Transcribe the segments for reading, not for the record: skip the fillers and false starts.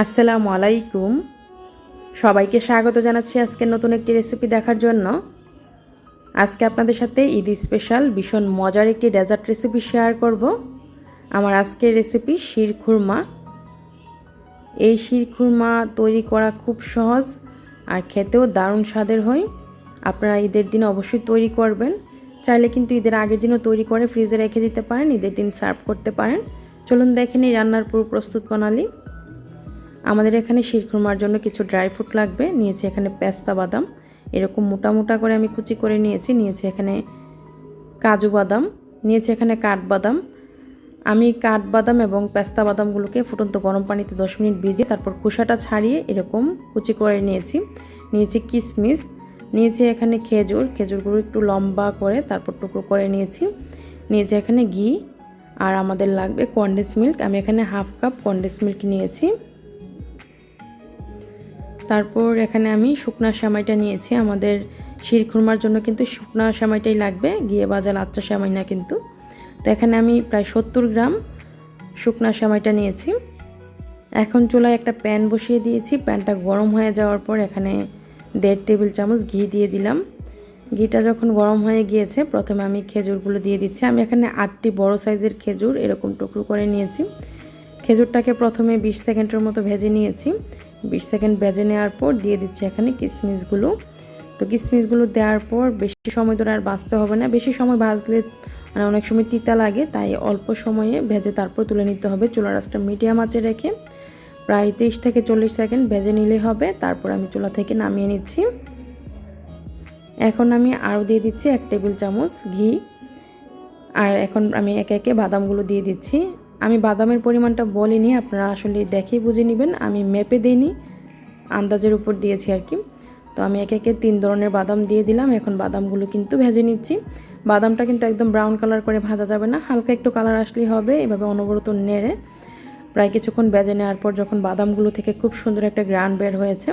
আসসালামু আলাইকুম। সবাইকে স্বাগত জানাচ্ছি আজকের নতুন একটি রেসিপি দেখার জন্য। আজকে আপনাদের সাথে ঈদ স্পেশাল ভীষণ মজার একটি ডেজার্ট রেসিপি শেয়ার করব। আমার আজকের রেসিপি শিরখুরমা। এই শিরখুরমা তৈরি করা খুব সহজ আর খেতেও দারুণ স্বাদের হয়। আপনারা ঈদের দিন অবশ্যই তৈরি করবেন। চাইলে কিন্তু ঈদের আগের দিনও তৈরি করে ফ্রিজে রেখে দিতে পারেন, ঈদের দিন সার্ভ করতে পারেন। চলুন দেখে নিই রান্নার পুরো প্রস্তুত প্রণালী। আমাদের এখানে শিরখুরমার জন্য কিছু ড্রাই ফ্রুট লাগবে। নিয়েছি এখানে পেস্তা বাদাম, এরকম মোটা মোটা করে আমি কুচি করে নিয়েছি এখানে কাজু বাদাম, নিয়েছি এখানে কাঠবাদাম। আমি কাঠবাদাম এবং পেস্তা বাদামগুলোকে ফুটন্ত গরম পানিতে 10 মিনিট ভিজিয়ে তারপর খোসাটা ছাড়িয়ে এরকম কুচি করে নিয়েছি কিশমিশ, নিয়েছি এখানে খেজুরগুলো একটু লম্বা করে তারপর টুকরো করে নিয়েছি এখানে ঘি, আর আমাদের লাগবে কনডেন্স মিল্ক। আমি এখানে হাফ কাপ কনডেন্স মিল্ক নিয়েছি। তারপর এখানে আমি শুকনা সেমাইটা নিয়েছি। আমাদের শিরখুরমার জন্য কিন্তু শুকনা সেমাইটাই লাগবে, গিয়ে ভাজা লাচ্চা সেমাই না কিন্তু। তো এখানে আমি প্রায় 70 গ্রাম শুকনা সেমাইটা নিয়েছি। এখন চুলায় একটা প্যান বসিয়ে দিয়েছি। প্যানটা গরম হয়ে যাওয়ার পর এখানে 1.5 টেবিল চামচ ঘি দিয়ে দিলাম। ঘিটা যখন গরম হয়ে গিয়েছে প্রথমে আমি খেজুরগুলো দিয়ে দিচ্ছি। আমি এখানে 8টি বড় সাইজের খেজুর এরকম টুকরো করে নিয়েছি। খেজুরটাকে প্রথমে 20 সেকেন্ডের মতো ভেজে নিয়েছি। 20 সেকেন্ড ভেজে নেওয়ার পর দিয়ে দিচ্ছি এখানে কিশমিশগুলো। তো কিশমিশগুলো দেওয়ার পর বেশি সময় ধরে আর ভাজতে হবে না। বেশি সময় ভাজলে অনেক সময় তিতা লাগে, তাই অল্প সময়ে ভেজে তারপর তুলে নিতে হবে। চুলার আঁচটা মিডিয়াম আঁচে রেখে প্রায় 30 থেকে 40 সেকেন্ড ভেজে নিলেই হবে। তারপর আমি চুলা থেকে নামিয়ে নিচ্ছি। এখন আমি আরও দিয়ে দিচ্ছি 1 টেবিল চামচ ঘি। আর এখন আমি একে একে বাদামগুলো দিয়ে দিচ্ছি। আমি বাদামের পরিমাণটা বলিনি, আপনারা আসলে দেখেই বুঝে নেবেন। আমি মেপে দিইনি, আন্দাজের উপর দিয়েছি আর কি। তো আমি একে একে 3 ধরনের বাদাম দিয়ে দিলাম। এখন বাদামগুলো কিন্তু ভেজে নিচ্ছি। বাদামটা কিন্তু একদম ব্রাউন কালার করে ভাজা যাবে না, হালকা একটু কালার আসলেই হবে। এভাবে অনবরত নেড়ে প্রায় কিছুক্ষণ ভেজে নেওয়ার পর যখন বাদামগুলো থেকে খুব সুন্দর একটা গ্রান বের হয়েছে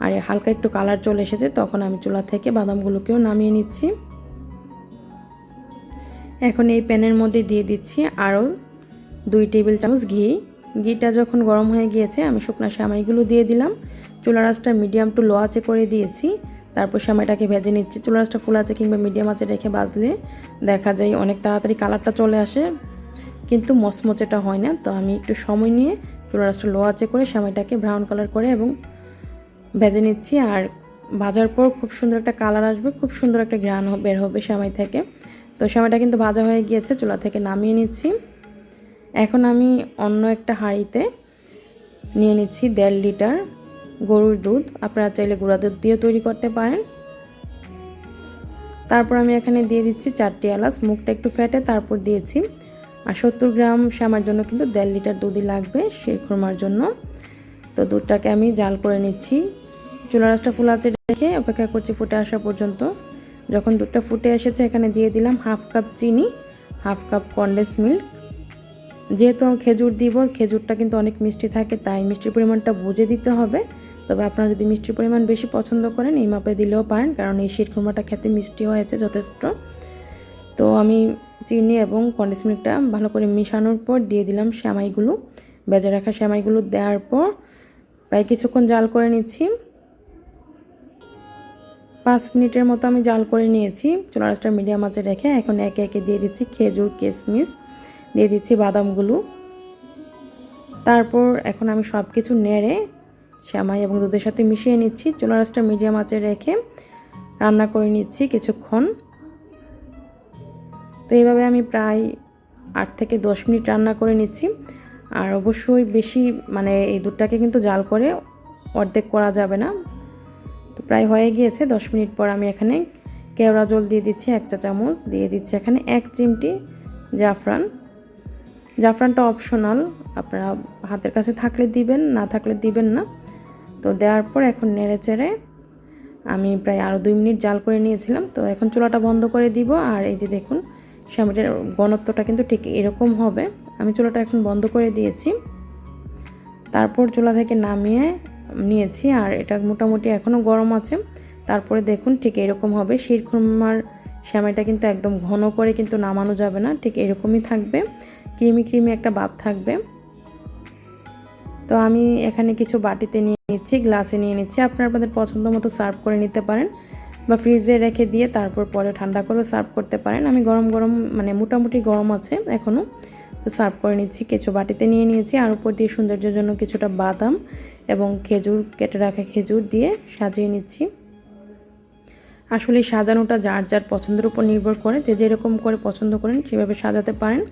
আর হালকা একটু কালার চলে এসেছে, তখন আমি চুলা থেকে বাদামগুলোকেও নামিয়ে নিচ্ছি। এখন এই প্যানের মধ্যে দিয়ে দিচ্ছি আরও 2 টেবিল চামচ ঘি। ঘিটা যখন গরম হয়ে গিয়েছে আমি শুকনো সেমাইগুলো দিয়ে দিলাম। চুলার আঁচটা মিডিয়াম টু লো আঁচে করে দিয়েছি। তারপর সেমাইটাকে ভেজে নিচ্ছি। চুলার আঁচটা ফুল আঁচে কিংবা মিডিয়াম আঁচে রেখে ভাজলে দেখা যায় অনেক তাড়াতাড়ি কালারটা চলে আসে, কিন্তু মচমচেটা হয় না। তো আমি একটু সময় নিয়ে চুলার আঁচটা লো আঁচে করে সেমাইটাকে ব্রাউন কালার করে এবং ভেজে নিচ্ছি। আর ভাজার পর খুব সুন্দর একটা কালার আসবে, খুব সুন্দর একটা ঘ্রাণ বের হবে সেমাই থেকে। তো সেমাইটা কিন্তু ভাজা হয়ে গিয়েছে, চুলা থেকে নামিয়ে নিচ্ছি। এখন আমি অন্য একটা হাঁড়িতে নিয়ে নিচ্ছি 1.5 লিটার গরুর দুধ। আপনারা চাইলে গুঁড়া দুধ দিয়ে তৈরি করতে পারেন। তারপর আমি এখানে দিয়ে দিচ্ছি 4টি এলাচ, মুখটা একটু ফেটে তারপর দিয়েছি। আর 70 গ্রাম সেমাইয়ের জন্য কিন্তু 1.5 লিটার দুধই লাগবে শিরখুরমার জন্য। তো দুধটাকে আমি জাল করে নিচ্ছি। চুলার আঁচটা ফুল আঁচে রেখে অপেক্ষা করছি ফুটে আসা পর্যন্ত। যখন দুধটা ফুটে এসেছে এখানে দিয়ে দিলাম হাফ কাপ চিনি, হাফ কাপ কনডেন্স মিল্ক। যেহেতু খেজুর দিব, খেজুরটা কিন্তু অনেক মিষ্টি থাকে, তাই মিষ্টির পরিমাণটা বুঝে দিতে হবে। তবে আপনারা যদি মিষ্টির পরিমাণ বেশি পছন্দ করেন এই মাপে দিলেও পারেন, কারণ এই শিরখুরমাটা খেতে মিষ্টি হয়েছে যথেষ্ট। তো আমি চিনি এবং কনডেন্স মিল্কটা ভালো করে মিশানোর পর দিয়ে দিলাম সেমাইগুলো। ভেজে রাখা সেমাইগুলো দেওয়ার পর প্রায় কিছুক্ষণ জাল করে নিচ্ছি। 5 মিনিটের মতো আমি জাল করে নিয়েছি চুলার আঁচটা মিডিয়াম আঁচে রেখে। এখন একে একে দিয়ে দিচ্ছি খেজুর, কিশমিশ, দিয়ে দিচ্ছি বাদামগুলো। তারপর এখন আমি সব কিছু নেড়ে সেমাই এবং দুধের সাথে মিশিয়ে নিচ্ছি। চুলার আঁচটা মিডিয়াম আঁচে রেখে রান্না করে নিচ্ছি কিছুক্ষণ। তো এইভাবে আমি প্রায় 8 থেকে 10 মিনিট রান্না করে নিচ্ছি। আর অবশ্যই বেশি এই দুধটাকে কিন্তু জাল করে অর্ধেক করা যাবে না। তো প্রায় হয়ে গিয়েছে। 10 মিনিট পর আমি এখানে কেওড়া জল দিয়ে দিচ্ছি 1 চা চামচ, দিয়ে দিচ্ছি এখানে 1 চিমটি জাফরান। জাফরানটা অপশনাল, আপনারা হাতের কাছে থাকলে দিবেন, না থাকলে দিবেন না। তো দেওয়ার পর এখন নেড়ে চেড়ে আমি প্রায় আরও 2 মিনিট জাল করে নিয়েছিলাম। তো এখন চুলাটা বন্ধ করে দিব। আর এই যে দেখুন সেমাইটার ঘনত্বটা কিন্তু ঠিক এরকম হবে। আমি চুলাটা এখন বন্ধ করে দিয়েছি। তারপর চুলা থেকে নামিয়ে নিয়েছি। আর এটা মোটামুটি এখনও গরম আছে। তারপরে দেখুন ঠিক এরকম হবে। শিরখুরমার সেমাইটা কিন্তু একদম ঘন করে কিন্তু নামানো যাবে না, ঠিক এরকমই থাকবে, ক্রিমি ক্রিমি একটা ভাব থাকবে। তো তো আমি এখানে কিছু বাটিতে নিয়ে নিচ্ছি, গ্লাসে নিয়ে নিচ্ছি। আপনারা আপনাদের পছন্দ মতো সার্ভ করে নিতে পারেন বা ফ্রিজে রেখে দিয়ে তারপর পরে ঠান্ডা করে সার্ভ করতে পারেন। আমি গরম গরম মানে মোটামুটি গরম আছে এখনও, তো সার্ভ করে নিচ্ছি। কিছু বাটিতে নিয়ে নিয়েছি, আর উপর দিয়ে সৌন্দর্যের জন্য কিছুটা বাদাম এবং খেজুর, কেটে রাখা খেজুর দিয়ে সাজিয়ে নিচ্ছি। আসলে সাজানোটা যার যার পছন্দের উপর নির্ভর করে, যে যেরকম করে পছন্দ করেন সেভাবে সাজাতে পারেন।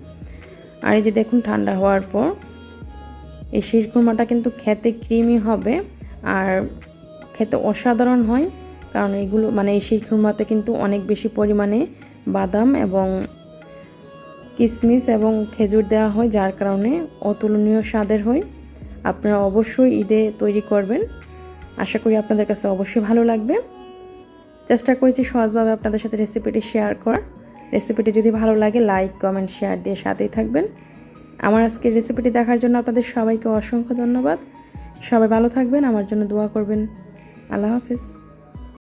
আর এই যে দেখুন, ঠান্ডা হওয়ার পর এই শিরখুরমাটা কিন্তু খেতে ক্রিমি হবে আর খেতে অসাধারণ হয়। কারণ এগুলো মানে এই শিরখুরমাতে কিন্তু অনেক বেশি পরিমাণে বাদাম এবং কিশমিশ এবং খেজুর দেওয়া হয়, যার কারণে অতুলনীয় স্বাদের হয়। আপনারা অবশ্যই ঈদে তৈরি করবেন, আশা করি আপনাদের কাছে অবশ্যই ভালো লাগবে। চেষ্টা করেছি সহজভাবে আপনাদের সাথে রেসিপিটি শেয়ার করার। রেসিপিটি যদি ভালো লাগে লাইক, কমেন্ট, শেয়ার দিয়ে সাথেই থাকবেন। আমার আজকের রেসিপিটি দেখার জন্য আপনাদের সবাইকে অসংখ্য ধন্যবাদ। সবাই ভালো থাকবেন, আমার জন্য দোয়া করবেন। আল্লাহ হাফিজ।